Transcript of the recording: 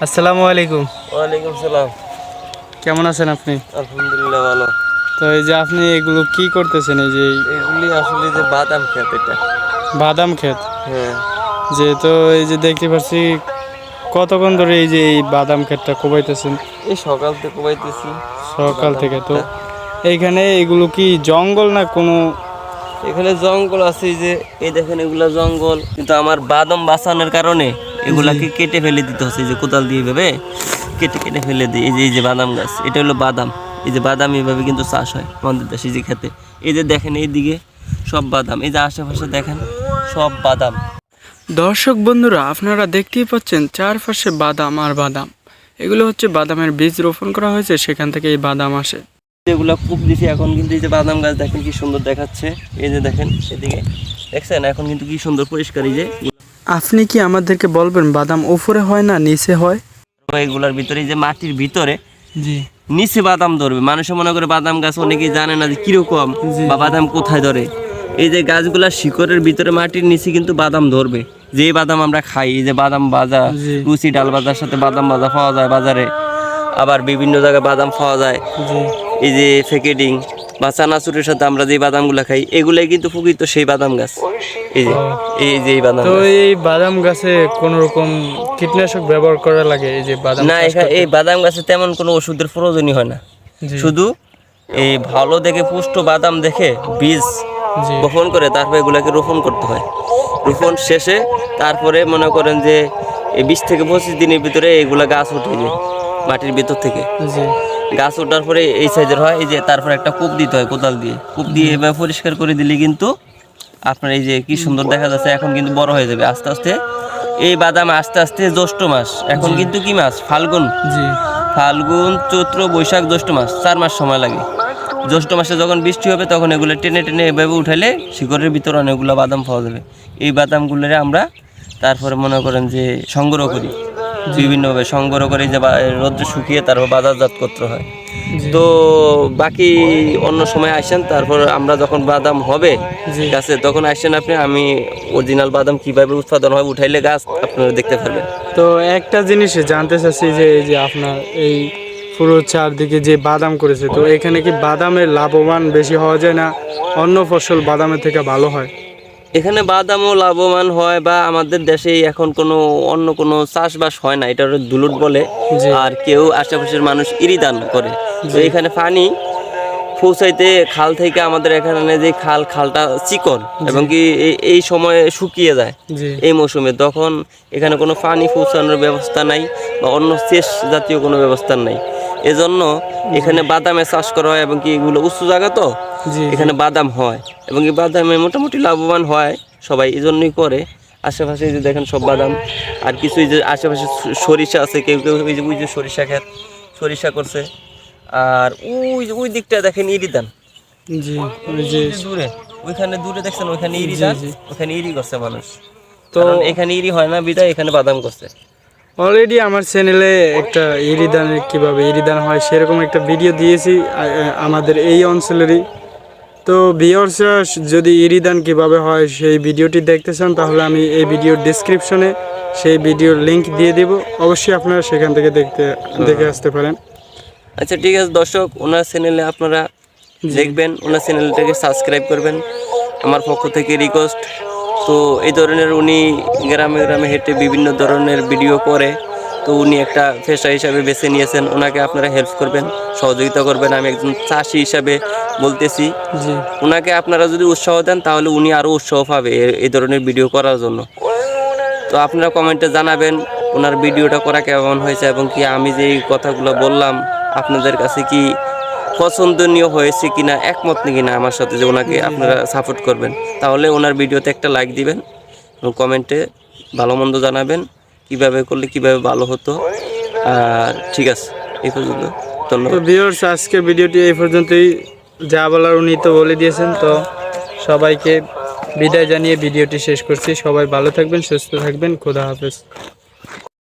আসসালামু আলাইকুম। ওয়ালাইকুম সালাম। কেমন আছেন আপনি? আলহামদুলিল্লাহ ভালো। তো এই যে আপনি এগুলো কি করতেছেন? এই যে এগুলি আসলে যে বাদাম ক্ষেত এটা। বাদাম ক্ষেত। হ্যাঁ। যে তো এই যে দেখতে পাচ্ছি কতক্ষণ ধরে এই যে এই বাদাম ক্ষেতটা কোবাইতেছেন? এই সকাল থেকে কোবাইতেছি। সকাল বাদাম থেকে। তো ক্ষেতটা। এইখানে এগুলো কি জঙ্গল না কোনো? এখানে জঙ্গল আছে, এই যে এই দেখেন এগুলা জঙ্গল, কিন্তু আমার বাদাম বাঁচানোর কারণে এগুলাকে কেটে ফেলে দিতে হচ্ছে, এই যে কোদাল দিয়ে এভাবে কেটে কেটে ফেলে দিই। এই যে বাদাম গাছ, এটা হলো বাদাম। এই যে বাদাম এইভাবে কিন্তু চাষ হয় আমাদের দেশে, যে খেতে। এই যে দেখেন এইদিকে সব বাদাম, এই যে আশেপাশে দেখেন সব বাদাম। দর্শক বন্ধুরা, আপনারা দেখতেই পাচ্ছেন চারপাশে বাদাম আর বাদাম। এগুলো হচ্ছে বাদামের বীজ রোপণ করা হয়েছে, সেখান থেকে এই বাদাম আসে। এগুলা কূপ দিছি এখন, কিন্তু এই যে বাদাম গাছ দেখেন কি সুন্দর দেখাচ্ছে। এই যে দেখেন এদিকে দেখছেন, এখন কিন্তু কি সুন্দর পরিষ্কার। এই যে আপনি কি আমাদেরকে বলবেন বাদাম উপরে হয় না নিচে হয়? এগুলার ভিতরে, এই যে মাটির ভিতরে জি। নিচে বাদাম ধরবে। মানুষে মনে করে বাদাম গাছ অনেকেই জানে না যে কিরকম বা বাদাম কোথায় ধরে। এই যে গাছগুলা শিকড়ের ভিতরে মাটির নিচে কিন্তু বাদাম ধরবে। যে বাদাম আমরা খাই, এই যে বাদাম ভাজা, লুচি ডাল ভাজার সাথে বাদাম ভাজা পাওয়া যায় বাজারে, আবার বিভিন্ন জায়গায় বাদাম পাওয়া যায়। এই যে প্যাকেটিং বা চানাচুরের সাথে আমরা যে বাদামগুলা খাই, এগুলাই কিন্তু প্রকৃত সেই বাদাম গাছ। এই যে এই বাদাম। তো এই বাদাম গাছে কোন রকম কীটনাশক ব্যবহার করা লাগে? এই যে বাদাম না, এই বাদাম গাছে তেমন কোনো ওষুধের প্রয়োজনই হয় না। শুধু এই ভালো দেখে পুষ্ট বাদাম দেখে বীজ বপন করে তারপরে এগুলাকে রোপণ করতে হয়। রোপণ শেষে তারপরে মনে করেন যে এই 20 থেকে 25 দিনের ভিতরে এগুলা গাছ উঠে যায় মাটির ভিতর থেকে। গাছ ওঠার পরে এই সাইজের হয়। এই যে তারপরে একটা কূপ দিতে হয়, কোদাল দিয়ে কূপ দিয়ে এভাবে পরিষ্কার করে দিলে কিন্তু আপনার এই যে কি সুন্দর দেখা যাচ্ছে। এখন কিন্তু বড় হয়ে যাবে আস্তে আস্তে এই বাদাম। আস্তে আস্তে জ্যৈষ্ঠ মাস, এখন কিন্তু কি মাস? ফাল্গুন। ফাল্গুন, চৈত্র, বৈশাখ, জ্যৈষ্ঠ মাস, 4 মাস সময় লাগে। জ্যৈষ্ঠ মাসে যখন বৃষ্টি হবে তখন এগুলো টেনে টেনে এভাবে উঠাইলে শিকড়ের ভিতরে অনেকগুলো বাদাম পাওয়া যাবে। এই বাদামগুলোরে আমরা তারপরে মনে করেন যে সংগ্রহ করি, বিভিন্নভাবে সংগ্রহ করে যে রোদ্রে শুকিয়ে তারপর বাজারজাত করতে হয়। তো বাকি অন্য সময় আসেন, তারপর আমরা যখন বাদাম হবে গাছে তখন আসেন আপনি। আমি অরিজিনাল বাদাম কিভাবে উৎপাদন হয় উঠাইলে গাছ আপনারা দেখতে পারবেন। তো একটা জিনিস জানতে চাচ্ছি যে এই যে আপনার এই পুরো চারদিকে যে বাদাম করেছে, তো এখানে কি বাদামের লাভবান বেশি হওয়া যায় না অন্য ফসল বাদামের থেকে ভালো হয়? এখানে বাদামও লাভবান হয়, বা আমাদের দেশে এখন কোনো অন্য কোনো চাষবাস হয় না, এটা দুলুট বলে। আর কেউ আশেপাশের মানুষ ইরিদান করে। তো এখানে পানি পৌঁছাইতে খাল থেকে আমাদের এখানে যে খালটা চিকন এবং কি এই সময়ে শুকিয়ে যায় এই মৌসুমে, তখন এখানে কোনো পানি পৌঁছানোর ব্যবস্থা নাই বা অন্য সেচ জাতীয় কোনো ব্যবস্থা নাই। এজন্য এখানে বাদামের চাষ করা হয়, এবং কি এগুলো উঁচু জায়গা তো এখানে বাদাম হয়, এবং এই বাদামে মোটামুটি লাভবান হয় সবাই, এই জন্যই করে। আশেপাশে যে দেখেন সব বাদাম। আর কিছু যে আশেপাশে সরিষা আছে, কেউ কেউ ওই যে সরিষা ক্ষেত, সরিষা করছে। আর ওই দিকটা দেখেন ইরিদান, দূরে ওইখানে দূরে দেখছেন, ওইখানে ইরিদান, ওখানে ইরি করছে মানুষ। তো এখানে ইরি হয় না বিদায় এখানে বাদাম করছে। অলরেডি আমার চ্যানেলে একটা ইরিদানের কীভাবে ইরিদান হয় সেরকম একটা ভিডিও দিয়েছি আমাদের এই অঞ্চলেরই। তো ভিউয়ার্সরা যদি ইরিদান কিভাবে হয় সেই ভিডিওটি দেখতে চান, তাহলে আমি এই ভিডিওর ডেসক্রিপশনে সেই ভিডিওর লিংক দিয়ে দেব, অবশ্যই আপনারা সেখান থেকে দেখে আসতে পারেন। আচ্ছা ঠিক আছে দর্শক, ওনার চ্যানেলে আপনারা দেখবেন, ওনার চ্যানেলটাকে সাবস্ক্রাইব করবেন আমার পক্ষ থেকে রিকোয়েস্ট। তো এই ধরনের উনি গ্রামে গ্রামে হেঁটে বিভিন্ন ধরনের ভিডিও করে, তো উনি একটা পেশা হিসাবে বেছে নিয়েছেন। ওনাকে আপনারা হেল্প করবেন, সহযোগিতা করবেন। আমি একজন চাষি হিসাবে বলতেছি, ওনাকে আপনারা যদি উৎসাহ দেন তাহলে উনি আরও উৎসাহ পাবে এই ধরনের ভিডিও করার জন্য। তো আপনারা কমেন্টে জানাবেন ওনার ভিডিওটা করা কেমন হয়েছে, এবং কি আমি যে কথাগুলো বললাম আপনাদের কাছে কি পছন্দনীয় হয়েছে কিনা, একমত কিনা আমার সাথে, যে ওনাকে আপনারা সাপোর্ট করবেন। তাহলে ওনার ভিডিওতে একটা লাইক দিবেন এবং কমেন্টে ভালো মন্দ জানাবেন কিভাবে করলে কিভাবে ভালো হতো। আর ঠিক আছে, এই পর্যন্ত, ধন্যবাদ। তো ভিউয়ার্স, আজকের ভিডিওটি এই পর্যন্তই, যা বলার উনি তো বলে দিয়েছেন। তো সবাইকে বিদায় জানিয়ে ভিডিওটি শেষ করছি। সবাই ভালো থাকবেন, সুস্থ থাকবেন, খোদা হাফেজ।